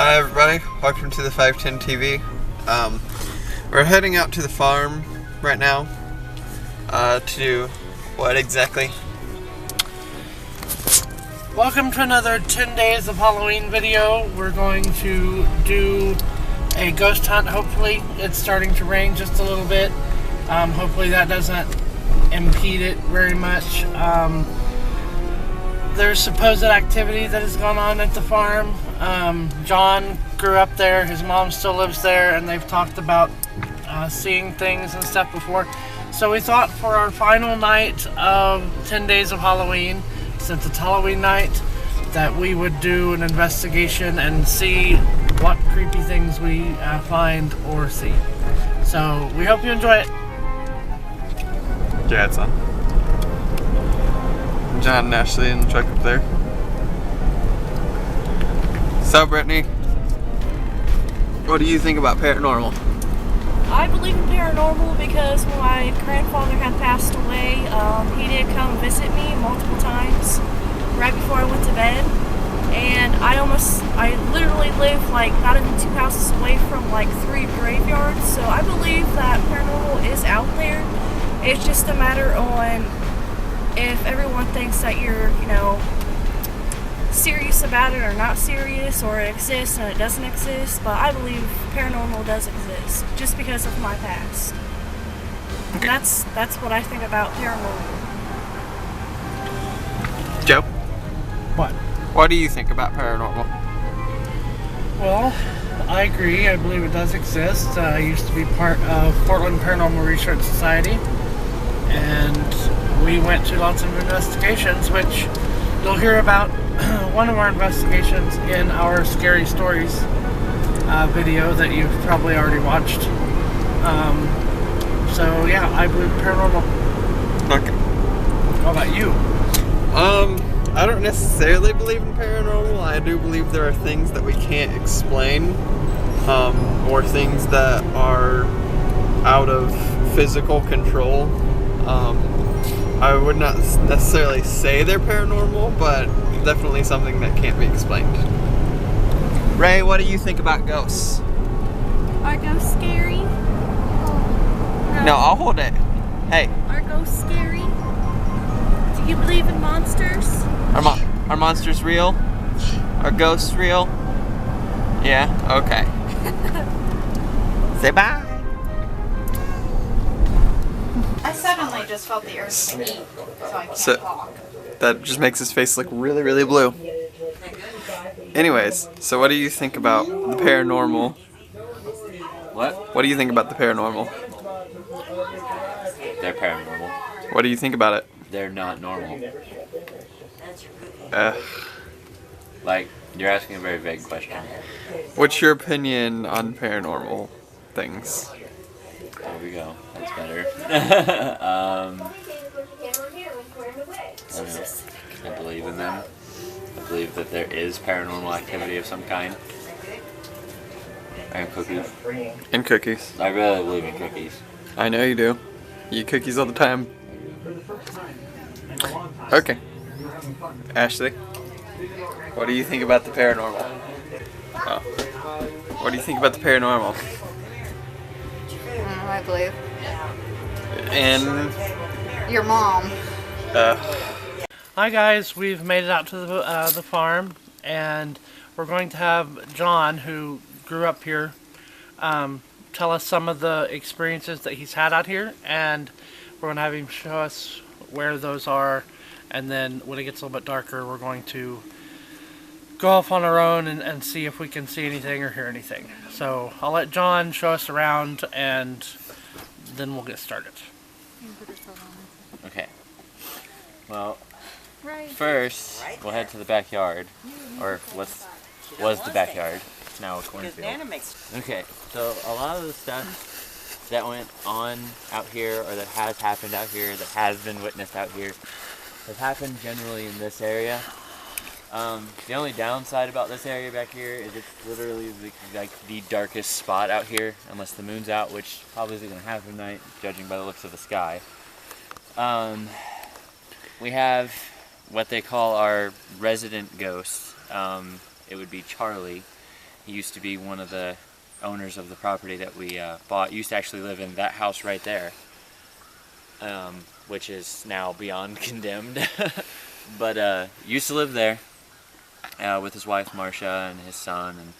Hi everybody, welcome to the 510 TV. We're heading out to the farm right now to do what exactly? Welcome to another 10 days of Halloween video. We're going to do a ghost hunt, hopefully. It's starting to rain just a little bit. Hopefully that doesn't impede it very much. There's supposed activity that has gone on at the farm. John grew up there, his mom still lives there, and they've talked about seeing things and stuff before. So we thought for our final night of 10 days of Halloween, since it's Halloween night, that we would do an investigation and see what creepy things we find or see. So we hope you enjoy it. Yeah, it's on. John and Ashley in the truck up there. So, Brittany, what do you think about paranormal? I believe in paranormal because when my grandfather had passed away, he did come visit me multiple times right before I went to bed. And I literally live like not even 2 houses away from like 3 graveyards. So I believe that paranormal is out there. It's just a matter on if everyone thinks that you're, serious about it or not serious, or it exists and it doesn't exist. But I believe paranormal does exist just because of my past. Okay. That's what I think about paranormal. Joe? What? What do you think about paranormal? Well, I agree. I believe it does exist. I used to be part of Portland Paranormal Research Society, and we went to lots of investigations, which you'll hear about one of our investigations in our Scary Stories video that you've probably already watched. So yeah, I believe paranormal. Okay. How about you? I don't necessarily believe in paranormal. I do believe there are things that we can't explain, or things that are out of physical control. I would not necessarily say they're paranormal, but definitely something that can't be explained. Ray, what do you think about ghosts? Are ghosts scary? No, I'll hold it. Hey. Are ghosts scary? Do you believe in monsters? Are monsters real? Are ghosts real? Yeah? Okay. Say bye. I suddenly just felt the urge to eat, so I can't talk. That just makes his face look really, really blue. Anyways, so what do you think about the paranormal? What? What do you think about the paranormal? They're paranormal. What do you think about it? They're not normal. Like, you're asking a very vague question. What's your opinion on paranormal things? There we go. That's better. I don't know. I believe in them. I believe that there is paranormal activity of some kind. And cookies. And cookies. I really believe in cookies. I know you do. You eat cookies all the time. Okay. Ashley, what do you think about the paranormal? Oh. What do you think about the paranormal? I believe. And Your mom. Hi guys, we've made it out to the farm, and we're going to have John, who grew up here, tell us some of the experiences that he's had out here, and we're going to have him show us where those are, and then when it gets a little bit darker, we're going to go off on our own and see if we can see anything or hear anything. So I'll let John show us around, and then we'll get started. Okay. Well, first, we'll head to the backyard, or was the backyard. It's now a cornfield. Okay, so a lot of the stuff that went on out here, or that has happened out here, that has been witnessed out here, has happened generally in this area. The only downside about this area back here is it's literally like the darkest spot out here, unless the moon's out, which probably isn't going to happen tonight, judging by the looks of the sky. We have what they call our resident ghost. It would be Charlie, He used to be one of the owners of the property that we bought. Used to actually live in that house right there, which is now beyond condemned. But used to live there with his wife Marcia and his son and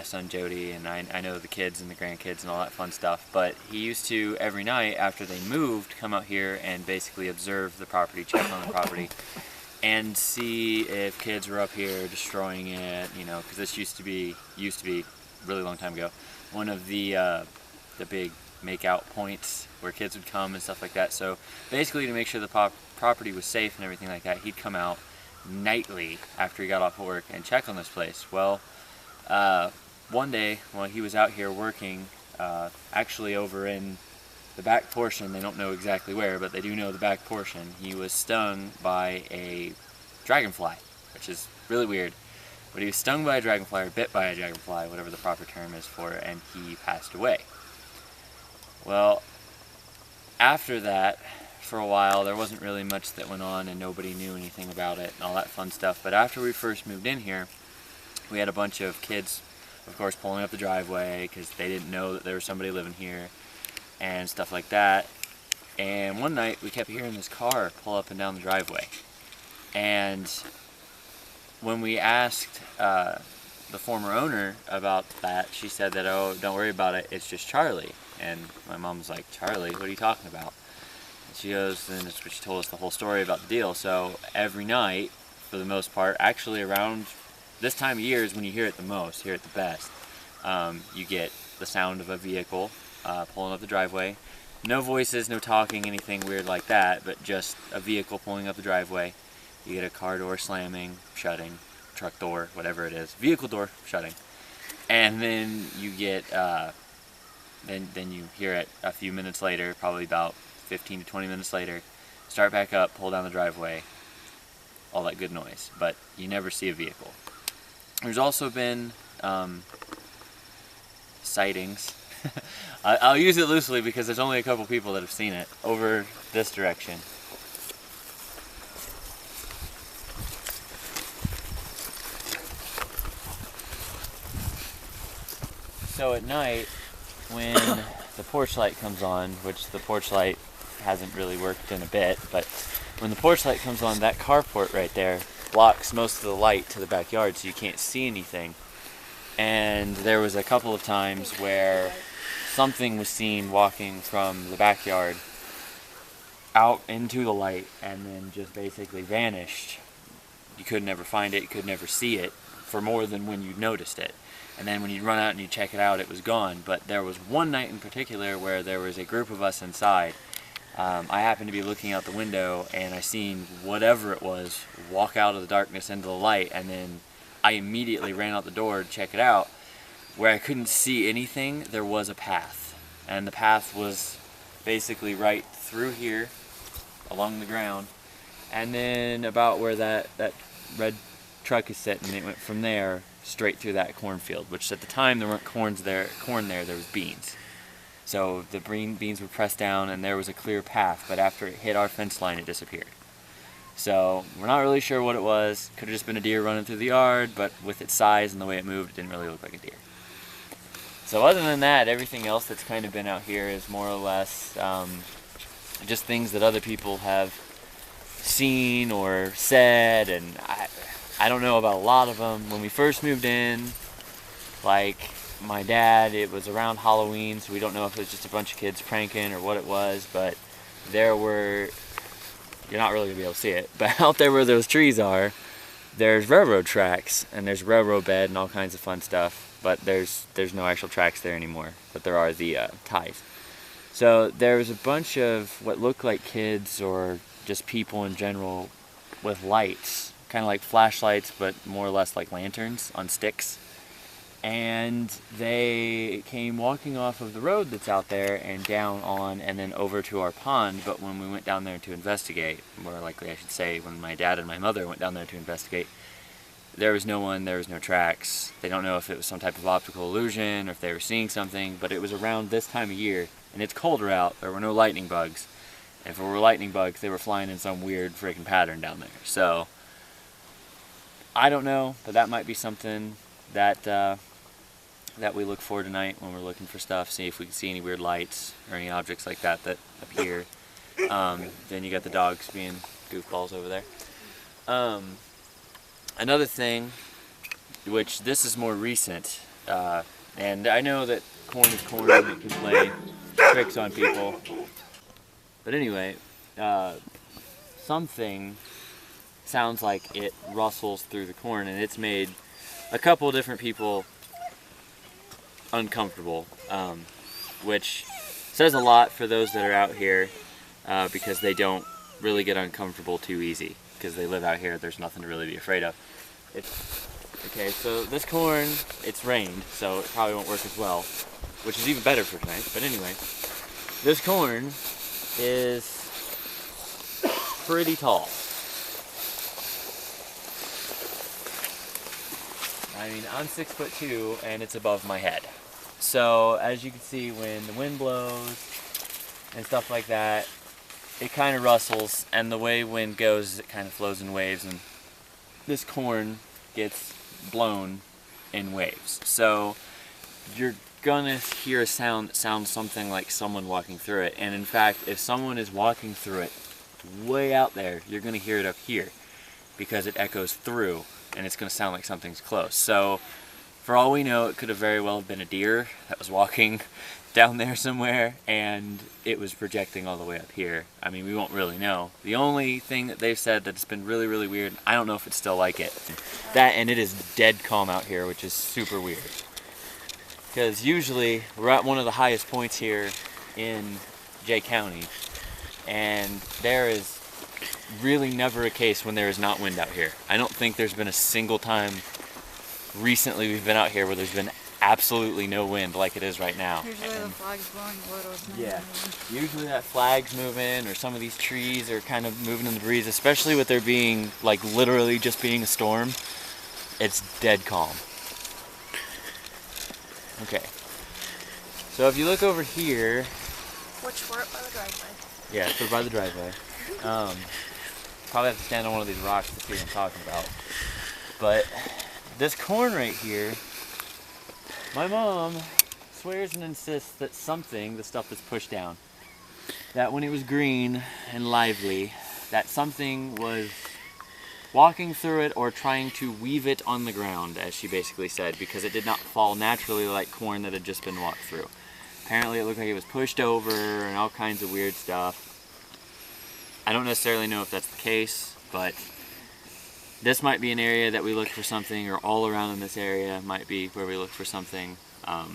son Jody, and I know the kids and the grandkids and all that fun stuff. But he used to, every night after they moved, come out here and basically observe the property, check on the property, and see if kids were up here destroying it, you know, because this used to be a really long time ago, one of the big make-out points where kids would come and stuff like that. So basically, to make sure the property was safe and everything like that, he'd come out nightly after he got off work and check on this place. Well, one day while he was out here working, actually over in the back portion, they don't know exactly where, but they do know the back portion, he was stung by a dragonfly, which is really weird. But he was stung by a dragonfly, or bit by a dragonfly, whatever the proper term is for it, and he passed away. Well, after that, for a while, there wasn't really much that went on, and nobody knew anything about it and all that fun stuff. But after we first moved in here, we had a bunch of kids, of course, pulling up the driveway because they didn't know that there was somebody living here and stuff like that. And one night, we kept hearing this car pull up and down the driveway. And when we asked the former owner about that, she said that, oh, don't worry about it, it's just Charlie. And my mom was like, Charlie, what are you talking about? And she goes, and that's what she told us the whole story about the deal. So every night, for the most part, actually around this time of year is when you hear it the most, hear it the best. You get the sound of a vehicle pulling up the driveway. No voices, no talking, anything weird like that, but just a vehicle pulling up the driveway. You get a car door slamming, shutting, truck door, whatever it is, vehicle door shutting. And then you get, then you hear it a few minutes later, probably about 15 to 20 minutes later, start back up, pull down the driveway, all that good noise, but you never see a vehicle. There's also been sightings. I'll use it loosely because there's only a couple people that have seen it over this direction. So at night, when the porch light comes on, which the porch light hasn't really worked in a bit, but when the porch light comes on, that carport right there blocks most of the light to the backyard, so you can't see anything. And there was a couple of times where something was seen walking from the backyard out into the light and then just basically vanished. You could never find it, you could never see it for more than when you noticed it. And then when you'd run out and you check it out, it was gone. But there was one night in particular where there was a group of us inside. I happened to be looking out the window and I seen whatever it was walk out of the darkness into the light, and then I immediately ran out the door to check it out. Where I couldn't see anything, there was a path. And the path was basically right through here, along the ground. And then about where that red truck is sitting, it went from there straight through that cornfield, which at the time there weren't corn there, there was beans. So the beans were pressed down and there was a clear path, but after it hit our fence line, it disappeared. So we're not really sure what it was. Could have just been a deer running through the yard, but with its size and the way it moved, it didn't really look like a deer. So other than that, everything else that's kind of been out here is more or less just things that other people have seen or said, and I don't know about a lot of them. When we first moved in, like my dad, it was around Halloween, so we don't know if it was just a bunch of kids pranking or what it was, but there were, you're not really going to be able to see it, but out there where those trees are, there's railroad tracks, and there's railroad bed and all kinds of fun stuff, but there's no actual tracks there anymore, but there are the ties. So there was a bunch of what looked like kids or just people in general with lights, kind of like flashlights, but more or less like lanterns on sticks. And they came walking off of the road that's out there and down on and then over to our pond. But when we went down there to investigate, more likely I should say when my dad and my mother went down there to investigate, there was no one, there was no tracks. They don't know if it was some type of optical illusion or if they were seeing something, but it was around this time of year and it's colder out. There were no lightning bugs. And if there were lightning bugs, they were flying in some weird freaking pattern down there. So I don't know, but that might be something that that we look for tonight when we're looking for stuff. See if we can see any weird lights or any objects like that that appear. Then you got the dogs being goofballs over there. Another thing, which this is more recent, and I know that corn is corn and it can play tricks on people. But anyway, something sounds like it rustles through the corn, and it's made a couple different people uncomfortable, which says a lot for those that are out here, because they don't really get uncomfortable too easy, because they live out here. There's nothing to really be afraid of. Okay, so this corn, it's rained, so it probably won't work as well, which is even better for tonight. But anyway, this corn is pretty tall. I mean, I'm 6'2" and it's above my head. So as you can see, when the wind blows and stuff like that, it kind of rustles, and the way wind goes, it kind of flows in waves, and this corn gets blown in waves. So you're gonna hear a sound that sounds something like someone walking through it. And in fact, if someone is walking through it way out there, you're gonna hear it up here because it echoes through, and it's gonna sound like something's close. So for all we know, it could have very well been a deer that was walking down there somewhere, and it was projecting all the way up here. I mean, we won't really know. The only thing that they've said that's been really, really weird, I don't know if it's still like it, that, and it is dead calm out here, which is super weird. Because usually, we're at one of the highest points here in Jay County, and there is really never a case when there is not wind out here. I don't think there's been a single time recently we've been out here where there's been absolutely no wind like it is right now. Usually the flag's blowing a little. Yeah, usually that flag's moving, or some of these trees are kind of moving in the breeze, especially with there being, like, literally just being a storm. It's dead calm. Okay, so if you look over here, Which we're by the driveway. yeah, so by the driveway, probably have to stand on one of these rocks to see what I'm talking about. But this corn right here, my mom swears and insists that something, the stuff that's pushed down, that when it was green and lively, that something was walking through it or trying to weave it on the ground, as she basically said, because it did not fall naturally like corn that had just been walked through. Apparently it looked like it was pushed over and all kinds of weird stuff. I don't necessarily know if that's the case, but this might be an area that we look for something, or all around in this area might be where we look for something. I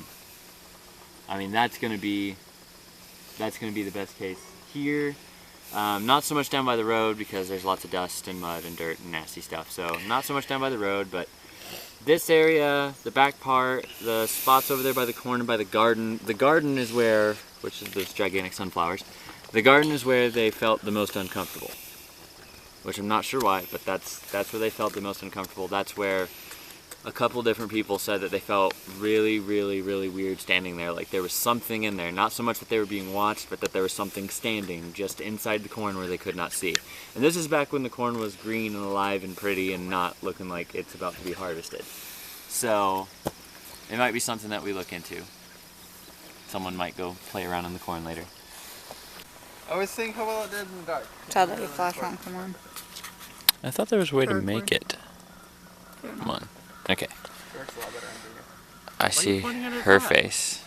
mean, that's gonna be the best case here. Not so much down by the road, because there's lots of dust and mud and dirt and nasty stuff. So not so much down by the road, but this area, the back part, the spots over there by the corn and by the garden. The garden is where, which is those gigantic sunflowers, the garden is where they felt the most uncomfortable. Which I'm not sure why, but that's where they felt the most uncomfortable. That's where a couple different people said that they felt really, really, really weird standing there. Like there was something in there. Not so much that they were being watched, but that there was something standing just inside the corn where they could not see. And this is back when the corn was green and alive and pretty and not looking like it's about to be harvested. So it might be something that we look into. Someone might go play around in the corn later. I was thinking how well it did in the dark. Tell that your flash won't come on. I thought there was a way to make it. Come on. Okay. Works a lot better under here. I see her face.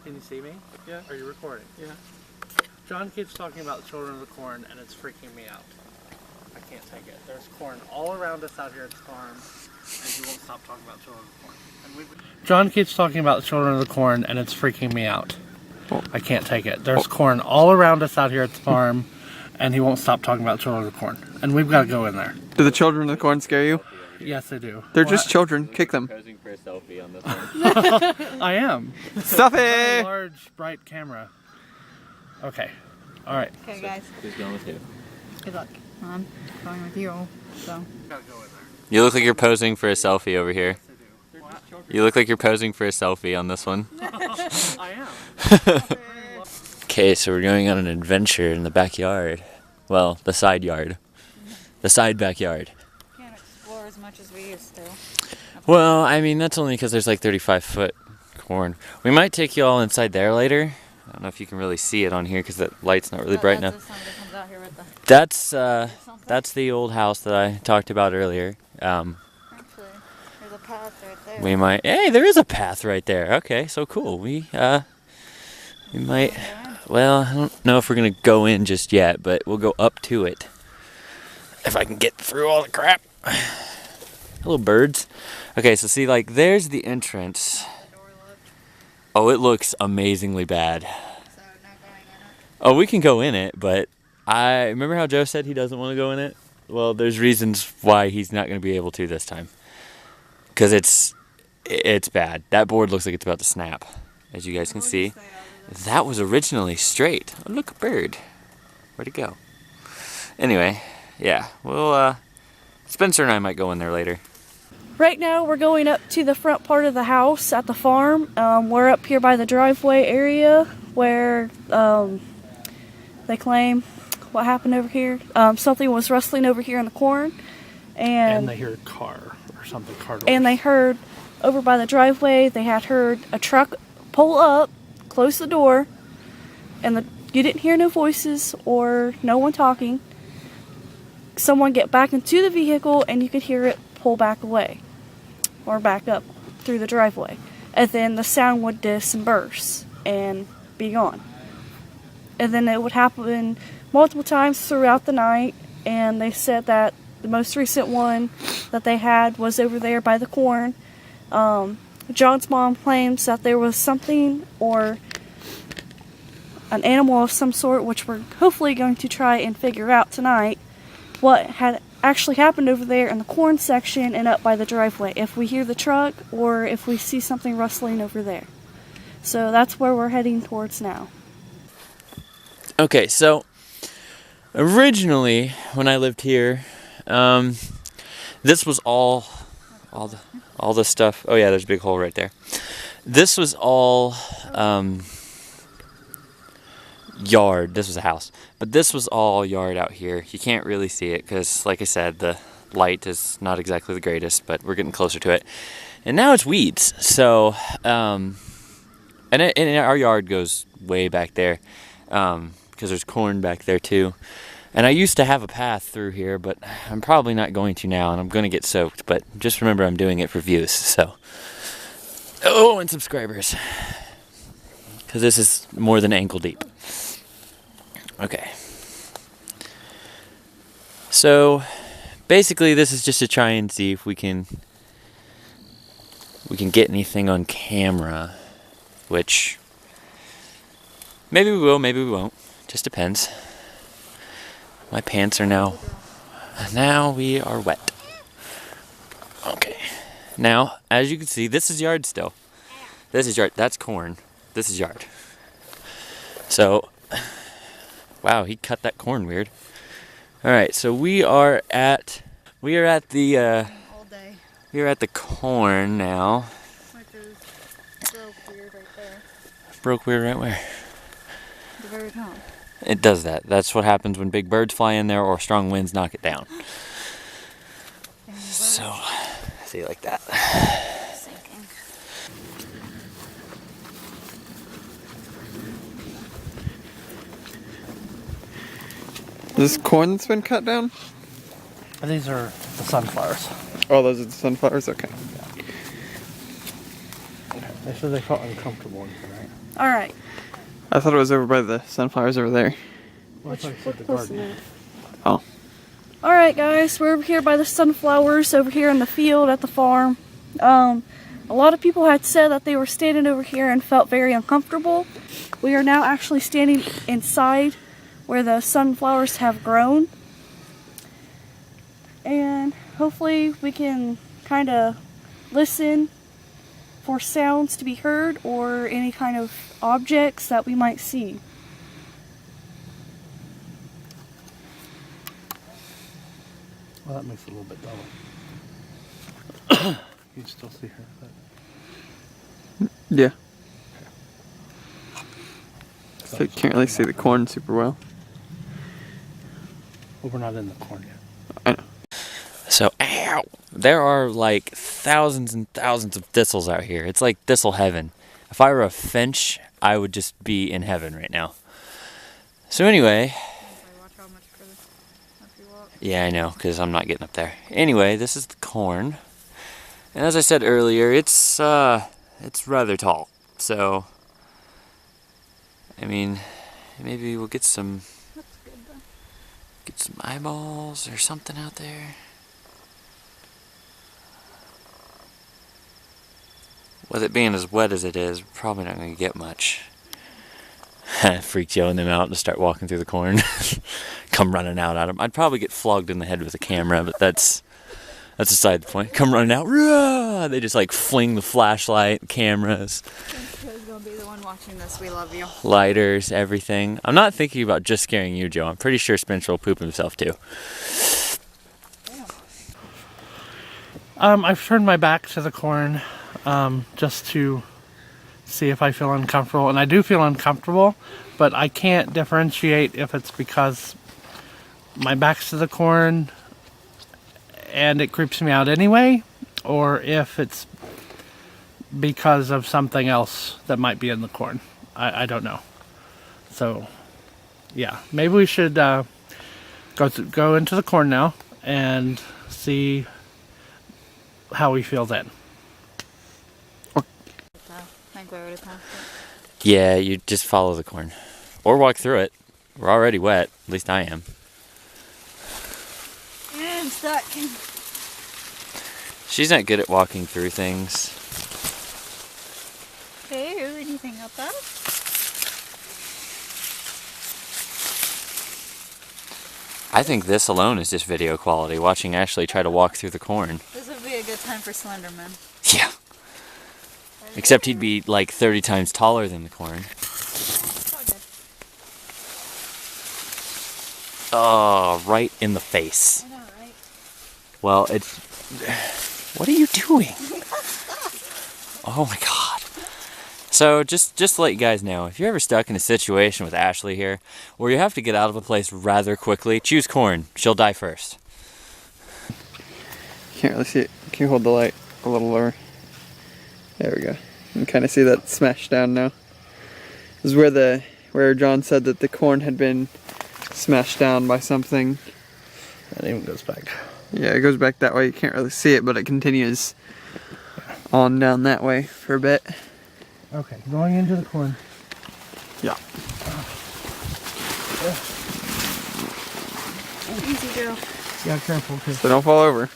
Can you see me? Yeah. Are you recording? Yeah. John keeps talking about the children of the corn, and it's freaking me out. I can't take it. There's corn all around us out here at the farm, and he won't stop talking about children of the corn. John keeps talking about the children of the corn, and it's freaking me out. I can't take it. There's corn all around us out here at the farm, and he won't stop talking about children of the corn. And we've got to go in there. Do the children of the corn scare you? Yes, they do. They're just children. Kick them. Posing for a selfie on this one. I am. Stop It's a it! large, bright camera. Okay. All right. Okay, guys. Who's going with you? Good luck. I'm going with you, so. Gotta go in there. You look like you're posing for a selfie over here. Yes, they do. What? You look like you're posing for a selfie on this one. I am. Okay, so we're going on an adventure in the backyard. Well, the side yard. The side backyard. Can't explore as much as we used to. Well, I mean, that's only because there's like 35 foot corn. We might take you all inside there later. I don't know if you can really see it on here because the light's not really bright enough. That's the old house that I talked about earlier. Actually, there's a path right there. We might. Hey, there is a path right there. Okay, so cool. We might. Well, I don't know if we're gonna go in just yet, but we'll go up to it if I can get through all the crap. Hello, birds. Okay, so see, like, there's the entrance. Oh, it looks amazingly bad. So not going in it? Oh, we can go in it, but I remember how Joe said he doesn't want to go in it. Well, there's reasons why he's not going to be able to this time. Because it's bad. That board looks like it's about to snap, as you guys can see. That was originally straight. Oh, look, a bird. Where'd it go? Anyway, yeah, well, Spencer and I might go in there later. Right now we're going up to the front part of the house at the farm. We're up here by the driveway area where they claim what happened over here. Something was rustling over here in the corn. And they heard a car or something. And they heard over by the driveway, they had heard a truck pull up, close the door, and you didn't hear no voices or no one talking. Someone get back into the vehicle and you could hear it pull back away or back up through the driveway, and then the sound would disperse and be gone. And then it would happen multiple times throughout the night, and they said that the most recent one that they had was over there by the corn. John's mom claims that there was something or an animal of some sort, which we're hopefully going to try and figure out tonight, what had actually happened over there in the corn section and up by the driveway, if we hear the truck or if we see something rustling over there. So that's where we're heading towards now. Okay, so originally when I lived here, this was all the stuff. Oh yeah, there's a big hole right there. This was all yard. This was a house, but this was all yard out here. You can't really see it because, like I said, the light is not exactly the greatest, but we're getting closer to it. And now it's weeds. So, and our yard goes way back there because there's corn back there too. And I used to have a path through here, but I'm probably not going to now, and I'm going to get soaked. But just remember, I'm doing it for views. So, oh, and subscribers, because this is more than ankle deep. Okay. So basically this is just to try and see if we can get anything on camera, which maybe we will, maybe we won't. Just depends. My pants are now we are wet. Okay. Now, as you can see, this is yard still. This is yard. That's corn. This is yard. So wow, he cut that corn weird. All right, so we are at the corn now. Which is broke weird right there. Broke weird right where? The very top. It does that. That's what happens when big birds fly in there or strong winds knock it down. So, see, like that. Sinking. This corn that's been cut down? These are the sunflowers. Oh, those are the sunflowers? Okay. They said they felt uncomfortable in here, right? Alright. I thought it was over by the sunflowers over there. Well, I thought you said the garden. Oh. Alright guys, we're over here by the sunflowers, over here in the field at the farm. A lot of people had said that they were standing over here and felt very uncomfortable. We are now actually standing inside where the sunflowers have grown. And hopefully we can kind of listen for sounds to be heard or any kind of objects that we might see. Well, that makes it a little bit duller. You can still see her. But... Yeah. So you can't really see the corn super well. Well, we're not in the corn yet. I know. So, ow! There are like thousands and thousands of thistles out here. It's like thistle heaven. If I were a finch, I would just be in heaven right now. So anyway, yeah, I know, because I'm not getting up there. Anyway, this is the corn, and as I said earlier, it's rather tall. So, I mean, maybe we'll get some eyeballs or something out there. With it being as wet as it is, we're probably not going to get much. Freaks yelling them out to start walking through the corn. Come running out at them. I'd probably get flogged in the head with a camera, but that's aside the point. Come running out. Rah! They just like fling the flashlight, cameras. Who's gonna be the one watching this? We love you. Lighters, everything. I'm not thinking about just scaring you, Joe. I'm pretty sure Spencer will poop himself too. I've turned my back to the corn just to see if I feel uncomfortable, and I do feel uncomfortable, but I can't differentiate if it's because my back's to the corn and it creeps me out anyway, or if it's because of something else that might be in the corn. I don't know. So yeah, maybe we should go into the corn now and see how we feel then. Yeah, you just follow the corn. Or walk through it. We're already wet. At least I am. Yeah, I'm stuck. She's not good at walking through things. Hey, anything up there? I think this alone is just video quality, watching Ashley try to walk through the corn. This would be a good time for Slenderman. Yeah. Except he'd be like 30 times taller than the corn. Oh, right in the face. I know, right? Well, it's... What are you doing? Oh my god. So, just to let you guys know, if you're ever stuck in a situation with Ashley here, where you have to get out of a place rather quickly, choose corn. She'll die first. Can't really see it. Can you hold the light a little lower? There we go. You can kind of see that smashed down now. This is where John said that the corn had been smashed down by something. It even goes back. Yeah, it goes back that way. You can't really see it, but it continues on down that way for a bit. Okay, going into the corn. Yeah. Easy, Joe. Yeah, careful, because So don't fall over.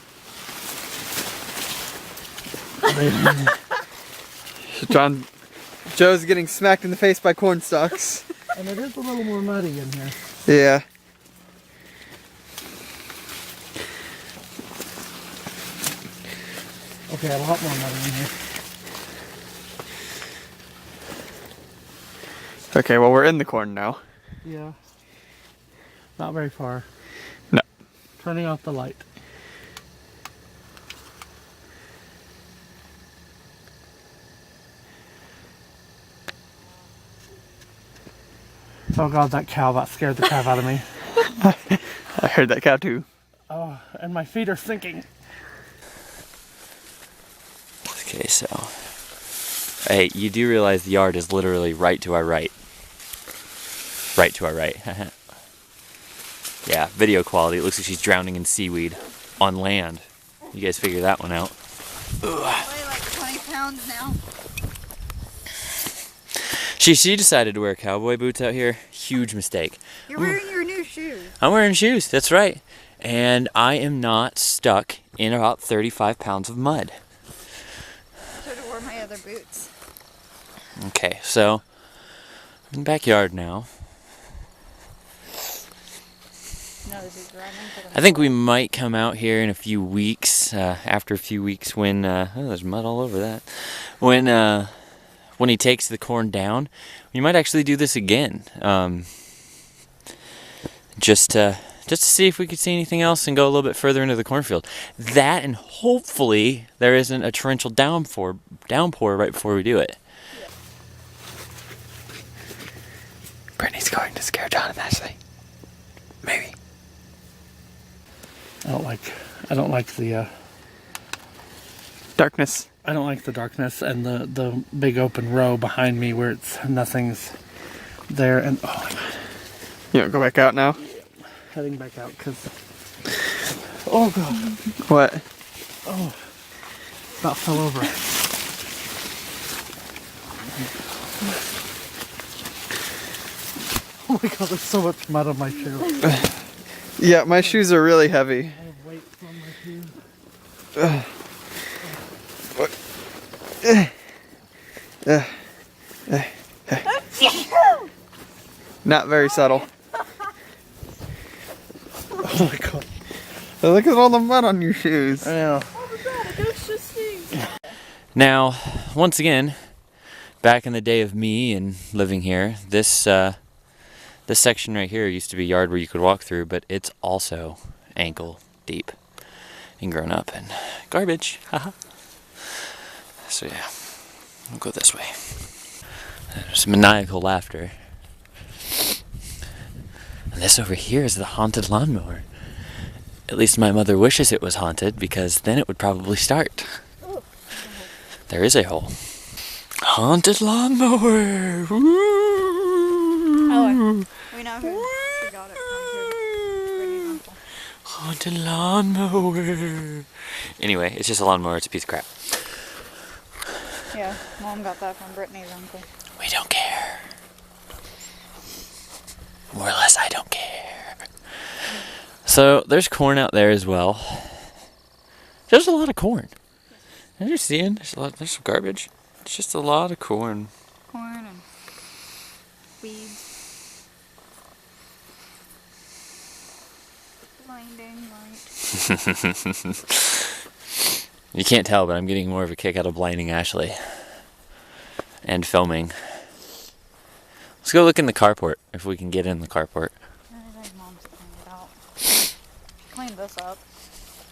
Joe's getting smacked in the face by corn stalks. and it is a little more muddy in here. Yeah. Okay, a lot more muddy in here. Okay, well we're in the corn now. Yeah. Not very far. No. Turning off the light. Oh god, that cow, that scared the crap out of me. I heard that cow too. Oh, and my feet are sinking. Okay, so... Hey, you do realize the yard is literally right to our right. Right to our right. Yeah, video quality. It looks like she's drowning in seaweed on land. You guys figure that one out. I weigh like 20 pounds now. She decided to wear cowboy boots out here. Huge mistake. You're wearing your new shoes. I'm wearing shoes, that's right. And I am not stuck in about 35 pounds of mud. I should have worn my other boots. Okay, so I'm in the backyard now. No, this is running for the I think we might come out here in a few weeks, after a few weeks when, oh, there's mud all over that. When he takes the corn down, we might actually do this again. Just to see if we could see anything else and go a little bit further into the cornfield. That, and hopefully there isn't a torrential downpour right before we do it. Brittany's going to scare John and Ashley. Maybe. I don't like the Darkness. I don't like the darkness and the big open row behind me where nothing's there. And oh my god. You want to go back out now? Heading back out because. Oh god. What? Oh. About fell over. Oh my god, there's so much mud on my shoe. Yeah, my shoes are really heavy. I have weight on my shoes. Not very subtle. Oh my god. Look at all the mud on your shoes. I know. Now, once again, back in the day of me and living here, this section right here used to be a yard where you could walk through, but it's also ankle deep and grown up and garbage. Haha. So yeah, we'll go this way. There's maniacal laughter. And this over here is the haunted lawnmower. At least my mother wishes it was haunted, because then it would probably start. There is a hole. Haunted lawnmower! Woo! Oh, we know who got it from. Haunted lawnmower. Anyway, it's just a lawnmower. It's a piece of crap. Yeah, Mom got that from Brittany's uncle. We don't care. More or less, I don't care. So, there's corn out there as well. There's a lot of corn. As you're seeing, there's some garbage. It's just a lot of corn. Corn and weeds. Blinding light. You can't tell, but I'm getting more of a kick out of blinding Ashley. And filming. Let's go look in the carport, if we can get in the carport. I think Mom's cleaned it out. Cleaned this up.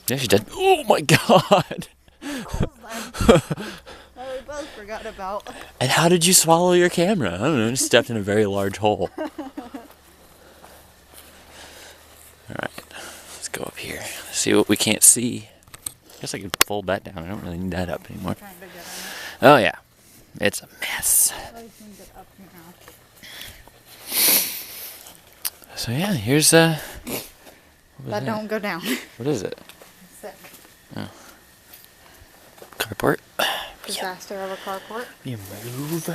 Yeah, she did. Oh my god! Well, we both forgot about. And how did you swallow your camera? I don't know, just stepped in a very large hole. Alright, let's go up here. See what we can't see. I guess I could fold that down. I don't really need that up anymore. Oh yeah, it's a mess. So yeah, here's That don't go down. What is it? Sick. Oh. Carport. Disaster of a carport. You move.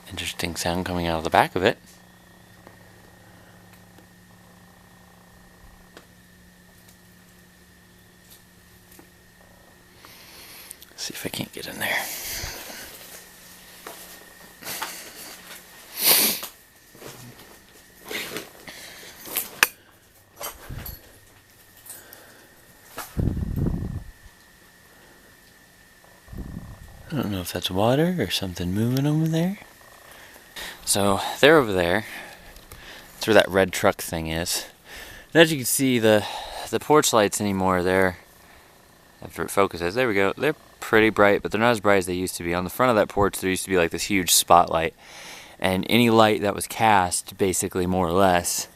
Interesting sound coming out of the back of it. See if I can't get in there. I don't know if that's water or something moving over there. So they're over there. That's where that red truck thing is. And as you can see, the porch lights anymore, they're, after it focuses, there we go, they're pretty bright, but they're not as bright as they used to be. On the front of that porch, there used to be like this huge spotlight. And any light that was cast, basically more or less,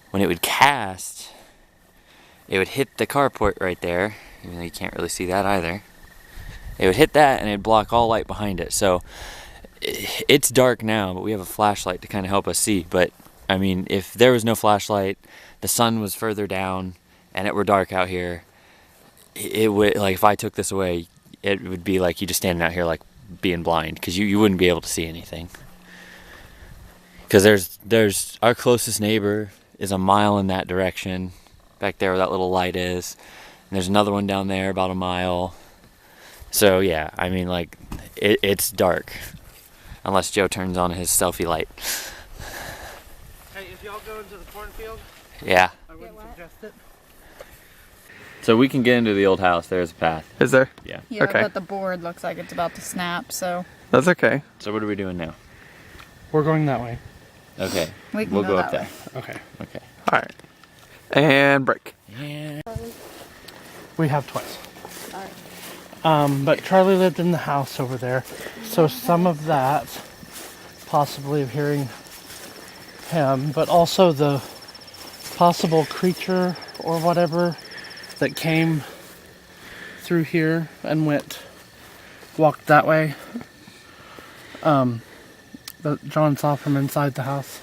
when it would cast, it would hit the carport right there, even though you can't really see that either. It would hit that and it'd block all light behind it. So it's dark now, but we have a flashlight to kind of help us see. But I mean, if there was no flashlight, the sun was further down, and it were dark out here, it would, like, if I took this away, it would be like you just standing out here like being blind, because you wouldn't be able to see anything. Because there's our closest neighbor is a mile in that direction, back there where that little light is, and there's another one down there about a mile. So yeah, I mean, like, it's dark unless Joe turns on his selfie light. Hey, if y'all go into the cornfield, Yeah. I wouldn't suggest it. So we can get into the old house. There's a path. Is there? Yeah. Yeah, Okay. but the board looks like it's about to snap, so That's okay. So what are we doing now? We're going that way. Okay. we can We'll go that up way. there. Okay. Okay. Alright. And break. Yeah. We have twice. Alright. But Charlie lived in the house over there, so some of that, possibly of hearing him, but also the possible creature or whatever that came through here and walked that way. That John saw from inside the house.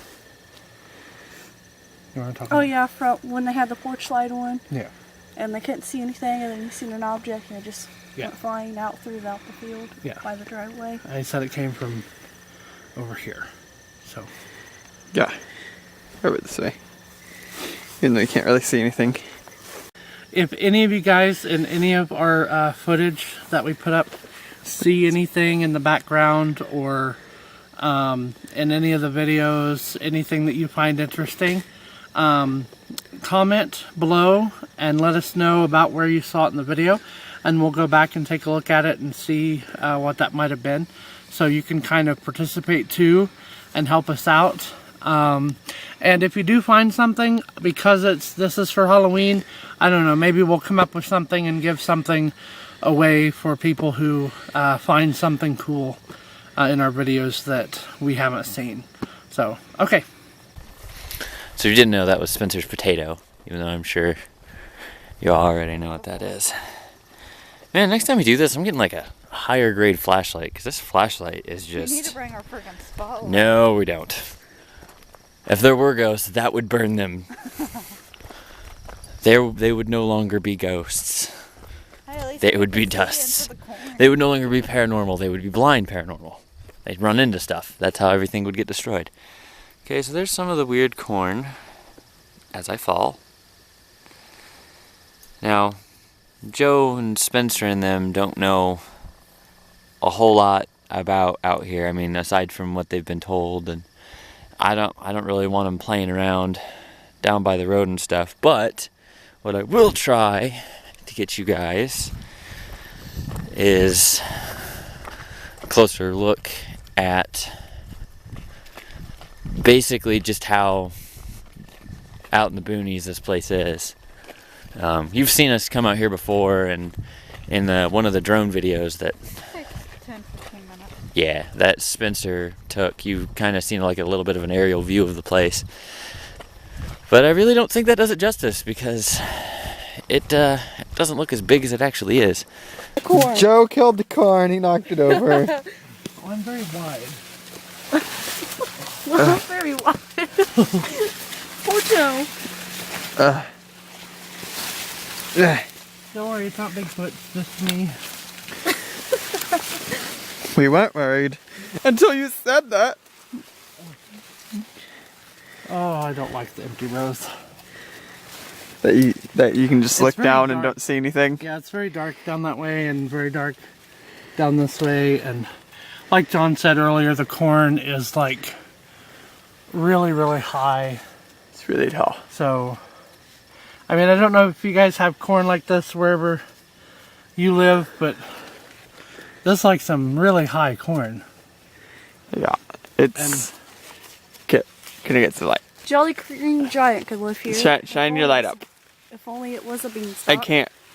You want to talk about it? Yeah, from when they had the porch light on. Yeah. And they couldn't see anything, and then you seen an object, and it just went flying out throughout the field by the driveway. I said it came from over here. So. Yeah. Over this way. Even though you can't really see anything. If any of you guys in any of our footage that we put up see anything in the background or in any of the videos, anything that you find interesting, comment below and let us know about where you saw it in the video, and we'll go back and take a look at it and see what that might have been, so you can kind of participate too and help us out. And if you do find something, because this is for Halloween, I don't know, maybe we'll come up with something and give something away for people who find something cool in our videos that we haven't seen. So, okay. So if you didn't know, that was Spencer's potato, even though I'm sure you already know what that is. Man, next time we do this, I'm getting like a higher grade flashlight, because this flashlight is just... We need to bring our friggin' spotlight. No, we don't. If there were ghosts, that would burn them. They would no longer be ghosts. Hey, they would be dust. They would no longer be paranormal. They would be blind paranormal. They'd run into stuff. That's how everything would get destroyed. Okay, so there's some of the weird corn as I fall. Now, Joe and Spencer and them don't know a whole lot about out here. I mean, aside from what they've been told, and I don't really want them playing around down by the road and stuff. But what I will try to get you guys is a closer look at basically just how out in the boonies this place is. You've seen us come out here before, and in one of the drone videos that 10-15 minutes. Yeah, that Spencer took, you kind of seen like a little bit of an aerial view of the place. But I really don't think that does it justice, because it doesn't look as big as it actually is. Corn. Joe killed the corn, he knocked it over. Oh, I'm very wide. Not very wide. Poor Joe. Don't worry, it's not Bigfoot, it's just me. We weren't worried until you said that. Oh, I don't like the empty rows. That you can just look down and dark. don't see anything. Yeah, it's very dark down that way and very dark down this way. And like John said earlier, the corn is like really, really high. It's really tall. So, I mean, I don't know if you guys have corn like this wherever you live, but this is like some really high corn. Yeah, it's... Can I get the light? Jolly Green Giant could live here. Shine your light up. If only it was a beanstalk.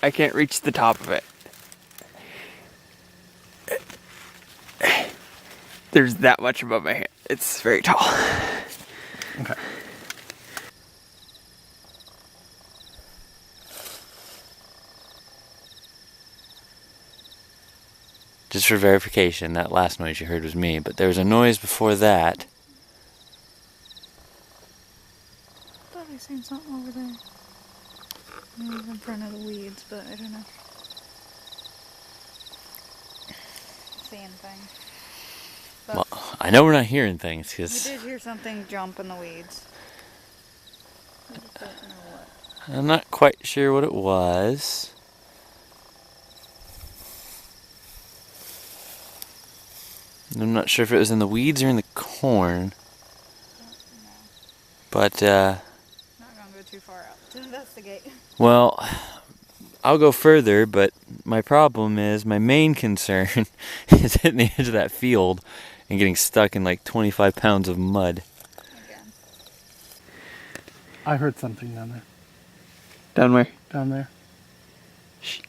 I can't reach the top of it. There's that much above my head. It's very tall. Okay. Just for verification, that last noise you heard was me, but there was a noise before that. I thought I seen something over there. Maybe in front of the weeds, but I don't know. Seeing things. But Well, I know we're not hearing things, because we did hear something jump in the weeds. I just don't know what. I'm not quite sure what it was. I'm not sure if it was in the weeds or in the corn. But, Not gonna go too far out to investigate. well, I'll go further, but my problem is, my main concern is hitting the edge of that field and getting stuck in like 25 pounds of mud. Again. I heard something down there. Down where? Down there. Shh.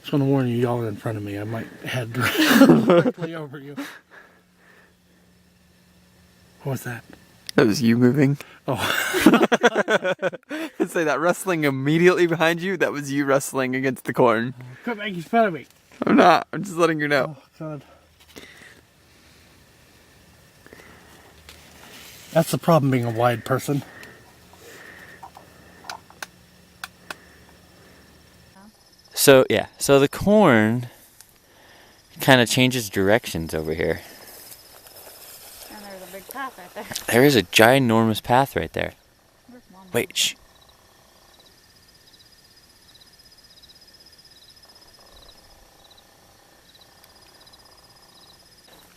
Just want to warn you, y'all are in front of me. I might head directly over you. What was that? That was you moving. Oh. I'd say that rustling immediately behind you, that was you rustling against the corn. Quit making fun of me. I'm not. I'm just letting you know. Oh, God. That's the problem being a wide person. So, yeah. So the corn kind of changes directions over here. And there's a big path right there. There is a ginormous path right there. Wait, shh.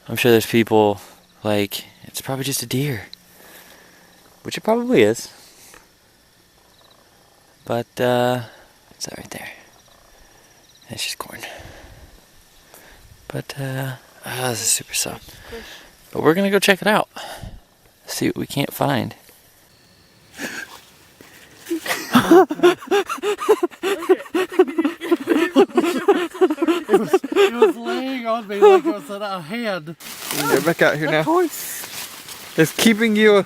I'm sure there's people like, it's probably just a deer. Which it probably is. But, it's that right there. It's just corn. But, this is super soft. But we're gonna go check it out. See what we can't find. It was laying on me like it was in a hand. Get back out here now. It's keeping you.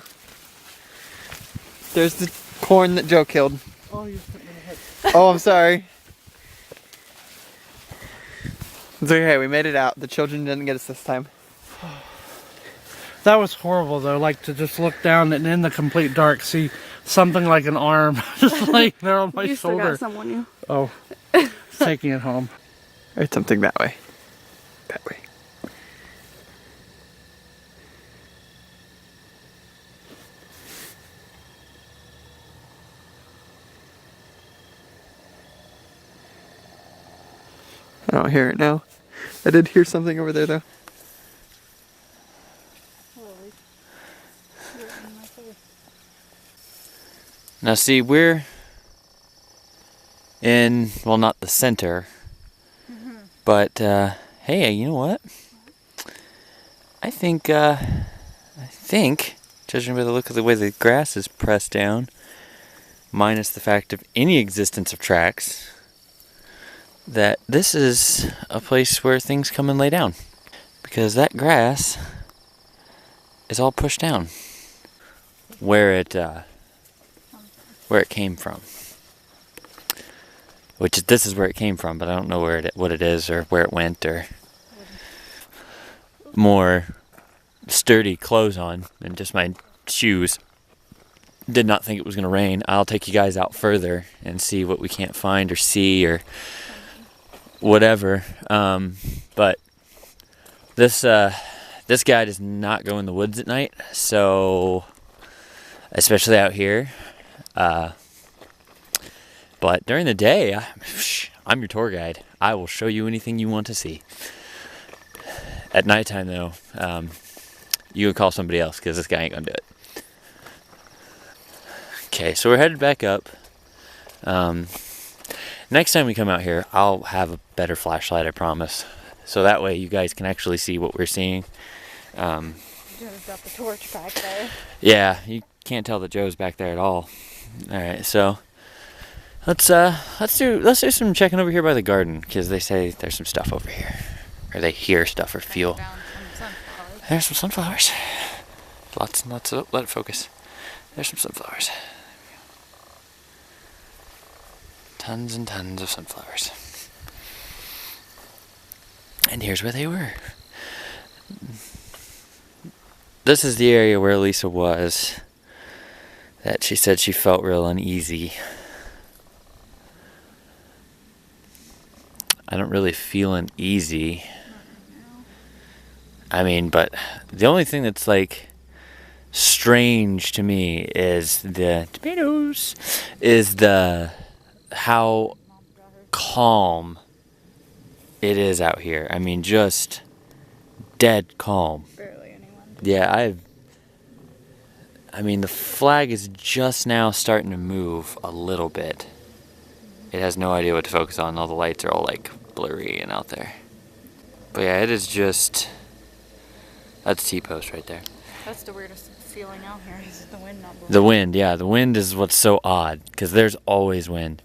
There's the corn that Joe killed. Oh, you hit me in the head. Oh, I'm sorry. It's okay, we made it out. The children didn't get us this time. That was horrible though, like to just look down and in the complete dark see something like an arm just laying there on my You still shoulder. got someone you. Oh, taking it home. Or something that way. That way. I don't hear it now. I did hear something over there though. Now see, we're in, well, not the center, but hey, you know what? I think, judging by the look of the way the grass is pressed down, minus the fact of any existence of tracks, that this is a place where things come and lay down. Because that grass is all pushed down where it came from. Which this is where it came from, but I don't know what it is or where it went or more sturdy clothes on than just my shoes. Did not think it was going to rain. I'll take you guys out further and see what we can't find or see or whatever. But this guy does not go in the woods at night, so especially out here. But during the day, I'm your tour guide. I will show you anything you want to see. At nighttime, though, you can call somebody else because this guy ain't gonna do it. Okay, so we're headed back up. Next time we come out here, I'll have a better flashlight, I promise. So that way you guys can actually see what we're seeing. Joe's got the torch back there. Yeah, you can't tell that Joe's back there at all. Alright, so let's do some checking over here by the garden, because they say there's some stuff over here. Or they hear stuff or feel. There's some sunflowers. Lots and lots of, let it focus. There's some sunflowers. Tons and tons of sunflowers. And here's where they were. This is the area where Lisa was. That she said she felt real uneasy. I don't really feel uneasy. I mean, but the only thing that's like strange to me is the tomatoes. Is the how calm it is out here. I mean, just dead calm. Barely anyone. Yeah, I mean, the flag is just now starting to move a little bit. It has no idea what to focus on. All the lights are all like blurry and out there. But yeah, it is just, that's T-post right there. That's the weirdest feeling out here is the wind not blowing. The wind, yeah, the wind is what's so odd, because there's always wind.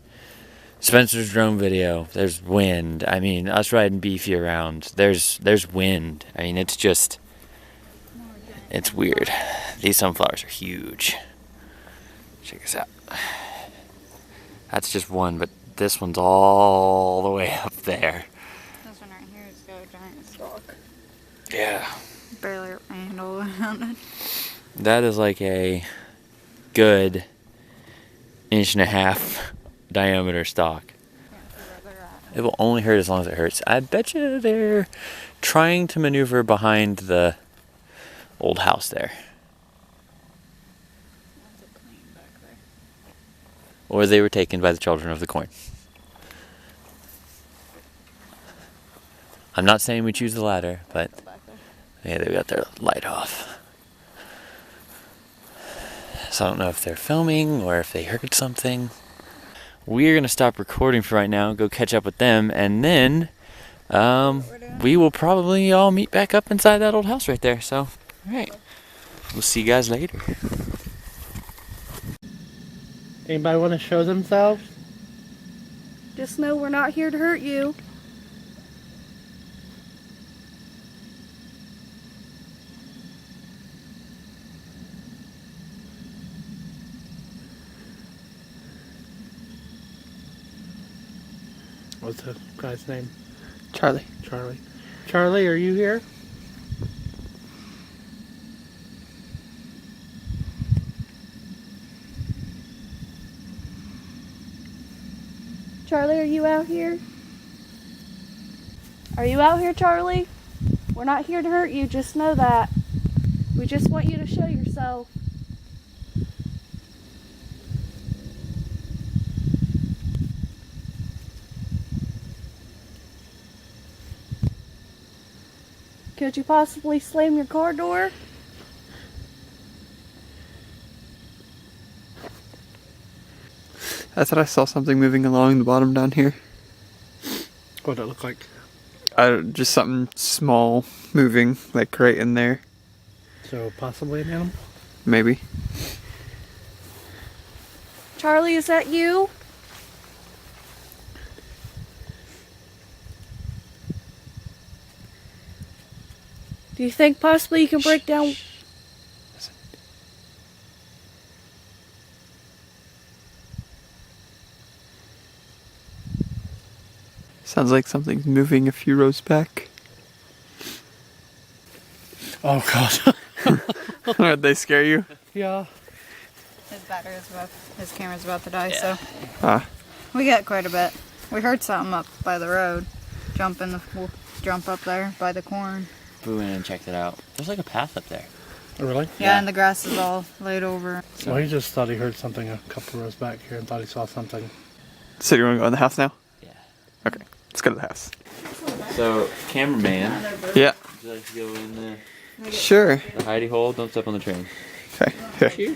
Spencer's drone video, there's wind. I mean, us riding Beefy around, there's wind. I mean, it's just, It's weird. These sunflowers are huge. Check this out. That's just one, but this one's all the way up there. This one right here has got a giant stalk. Yeah. Barely a handle around it. That is like a good 1.5 inch diameter stalk. It will only hurt as long as it hurts. I bet you they're trying to maneuver behind the old house there. That's a clean back there. Or they were taken by the children of the corn. I'm not saying we choose the latter, but yeah, they got their light off. So I don't know if they're filming or if they heard something. We're going to stop recording for right now, go catch up with them, and then we will probably all meet back up inside that old house right there. So, alright. We'll see you guys later. Anybody want to show themselves? Just know we're not here to hurt you. What's the guy's name? Charlie. Charlie. Charlie, are you here? Charlie, are you out here? Are you out here, Charlie? We're not here to hurt you, just know that. We just want you to show yourself. Could you possibly slam your car door? I thought I saw something moving along the bottom down here. What did it look like? Just something small moving, like right in there. So possibly an animal? Maybe. Charlie, is that you? Do you think possibly you can break down... Sounds like something's moving a few rows back. Oh god. Did they scare you? Yeah. His camera's about to die, so Ah. we got quite a bit. We heard something up by the road. We'll jump up there by the corn. We went and checked it out. There's like a path up there. Oh, really? Yeah, and the grass is all laid over. Well, he just thought he heard something a couple rows back here and thought he saw something. So you want to go in the house now? Yeah. Okay, let's go to the house. So, cameraman, Yeah. would you like to go in the Sure. hidey hole? Don't step on the train. Okay.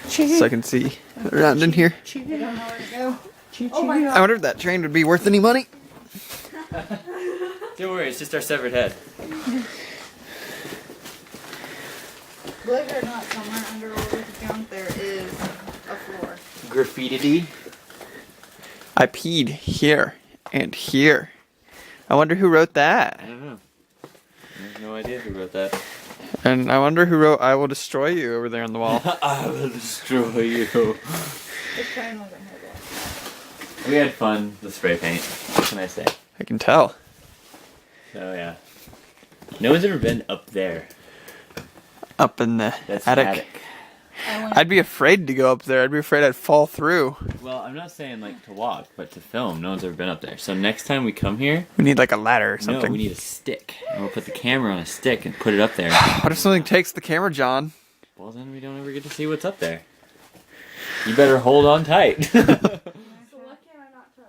So I can see around in here. I wonder if that train would be worth any money. Don't worry, it's just our severed head. Believe it or not, somewhere under all this junk there is a floor. Graffiti. I peed here and here. I wonder who wrote that. I don't know. I have no idea who wrote that. And I wonder who wrote "I will destroy you" over there on the wall. I will destroy you. This train wasn't here yet. We had fun with spray paint. What can I say? I can tell. So yeah. No one's ever been up there. Up in the That's attic. I'd be afraid to go up there. I'd be afraid I'd fall through. Well, I'm not saying like to walk, but to film. No one's ever been up there. So next time we come here, We need like a ladder or something. no, we need a stick. And we'll put the camera on a stick and put it up there. What if something takes the camera, John? Well, then we don't ever get to see what's up there. You better hold on tight. So what can I not touch?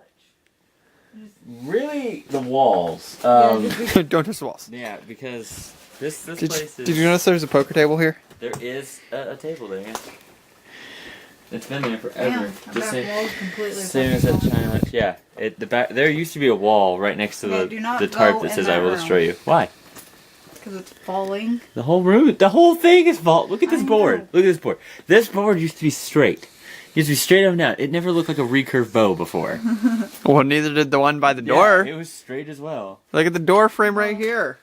Really, the walls. Don't touch the walls. Yeah, because this place is... Did you notice there's a poker table here? There is a table there, yeah. It's been there forever. Damn, Just back wall's completely same as that fucking China Hut. Yeah, the back. There used to be a wall right next to Okay, do not the tarp go that in says that "I will room. destroy you." Why? Because it's falling. The whole room, the whole thing is vault. Look at this I board. know. Look at this board. This board used to be straight. It used to be straight up and down. It never looked like a recurve bow before. Well, neither did the one by the door. Yeah, it was straight as well. Look at the door frame right here.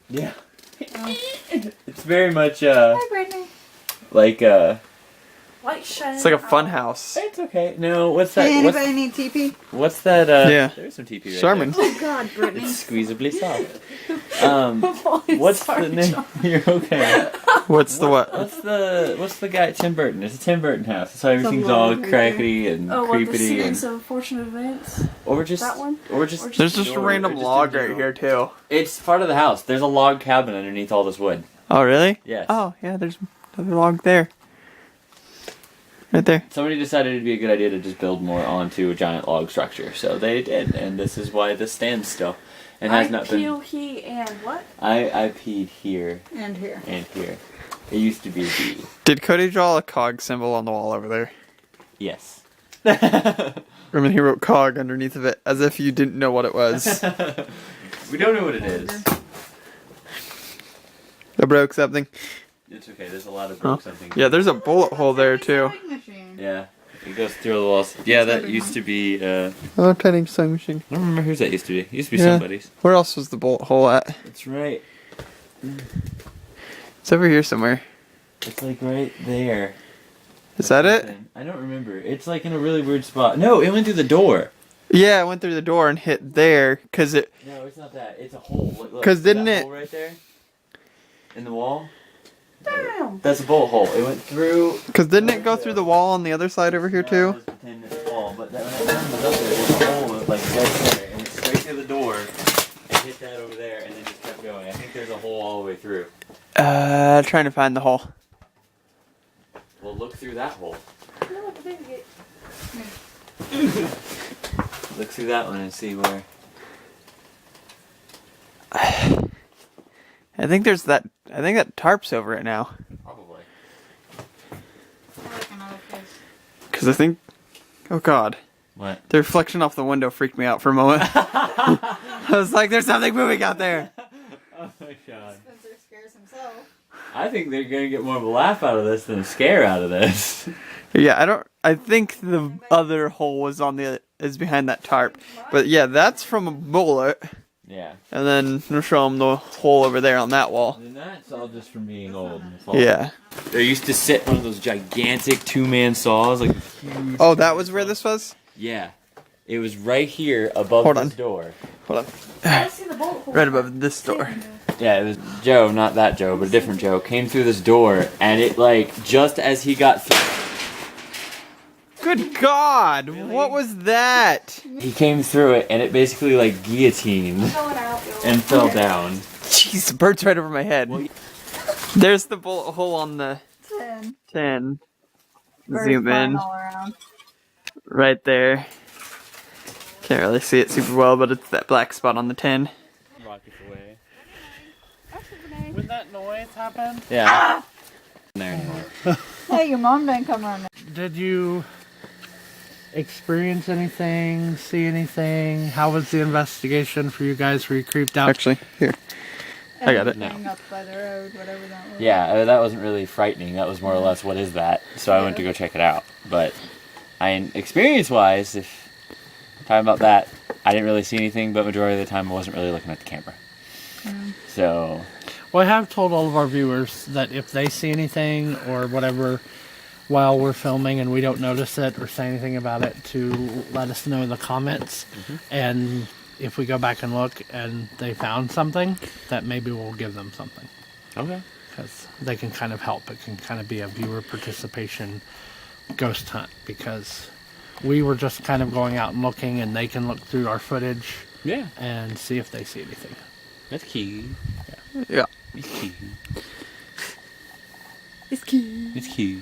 Yeah. It's very much Hi, Brittany. like Light shining. It's like a fun house. it's okay. No, what's that? Hey, anybody need TP? What's that? Yeah. There's some TP right Sherman. Oh God, there. Brittany. It's squeezably soft. What's the name? You're okay. What's the what? What's the guy? Tim Burton. It's a Tim Burton house. That's why everything's all crackety and Oh, what, the creepity sequence and of unfortunate events? or just That one? or just There's just a random log right here too. It's part of the house. There's a log cabin underneath all this wood. Oh really? Yes. Oh yeah, there's another log there. Right there. Somebody decided it'd be a good idea to just build more onto a giant log structure, so they did, and this is why this stands still, and has not been. he, and what? I peed here And here. and here. It used to be a B. Did Cody draw a cog symbol on the wall over there? Yes. I mean, he wrote cog underneath of it, as if you didn't know what it was. We don't know what it is. I broke something. It's okay. There's a lot of Oh. something. Yeah, there's a bullet hole there too. Yeah. It goes through the walls. Yeah, that used to be. Oh, tiny sewing machine. I don't remember whose that used to be. It used to be Yeah. somebody's. Where else was the bullet hole at? That's right. It's over here somewhere. It's like right there. Is that it? I don't remember. It's like in a really weird spot. No, it went through the door. Yeah, I went through the door and hit there, cause it. No, it's not that. It's a hole. Look, 'Cause see didn't that it- hole right there? In the wall? Damn. That's a bullet hole. It went through. Cause didn't it go through the wall on the other side over here too? Just pretend it's a wall, but that, when that one was up there, there's a hole like dead center, and it's straight through the door, and hit that over there, and then just kept going. I think there's a hole all the way through. Trying to find the hole. Well, look through that hole. No, I didn't get. Look through that one and see where. I think there's that. I think that tarp's over it now. Probably. Cause I think. Oh God. What? The reflection off the window freaked me out for a moment. I was like, "There's something moving out there." Oh my God. Spencer scares himself. I think they're gonna get more of a laugh out of this than a scare out of this. Yeah, I don't. I think the other hole is behind that tarp, but yeah, that's from a bullet. Yeah. And then we'll show them the hole over there on that wall. And that's all just from being old. Yeah. There used to sit one of those gigantic two-man saws, like huge. Oh, that was where this was? Yeah. It was right here above Hold this on. door. Hold on. I see the bullet hole. Right above this door. Yeah, it was Joe, not that Joe, but a different Joe, came through this door, and it, like, just as he got through, Good God! What was that? he came through it, and it basically, like, guillotined Going out, Bill. and fell down. Jeez, the bird's right over my head. There's the bullet hole on the 10. Zoom in. All around. Right there. Can't really see it super well, but it's that black spot on the 10. Rockets away. When that noise happened, Yeah. There anymore. Hey, your mom didn't come around. did you experience anything, see anything? How was the investigation for you guys? Were you creeped out? Actually, here. I got it. No. Up by the road, whatever that was. Yeah, that wasn't really frightening. That was more or less, what is that? So I went to go check it out. But experience-wise, if talking about that, I didn't really see anything, but majority of the time I wasn't really looking at the camera. So, Well, I have told all of our viewers that if they see anything or whatever while we're filming and we don't notice it or say anything about it, to let us know in the comments. And if we go back and look and they found something, that maybe we'll give them something. okay. Because they can kind of help. It can kind of be a viewer participation ghost hunt, because we were just kind of going out and looking, and they can look through our footage Yeah, and see if they see anything. that's key. Yeah. It's key. It's cute. It's key.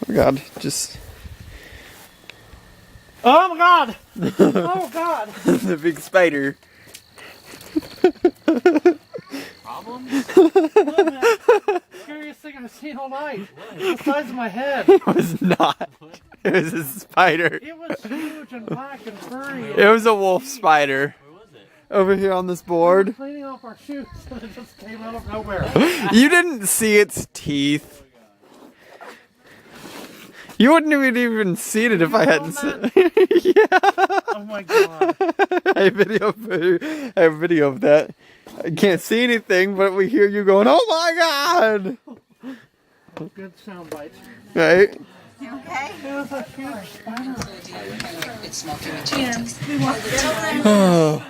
Oh God, just Oh my God! Oh God! the big spider. Problems? Scariest thing I've seen all night. The size of my head. It was not. It was a spider. It was huge and black and furry. It was a wolf spider. Where was it? Over here on this board. Cleaning off our shoes, and it just came out of nowhere. You didn't see its teeth. You wouldn't have even seen it if I hadn't filmed seen it. Yeah. Oh my God. I have video of that. I can't see anything, but we hear you going, "Oh my God!" Good sound bites. Right? You okay? It was a huge spider. It's not doing changes. Oh.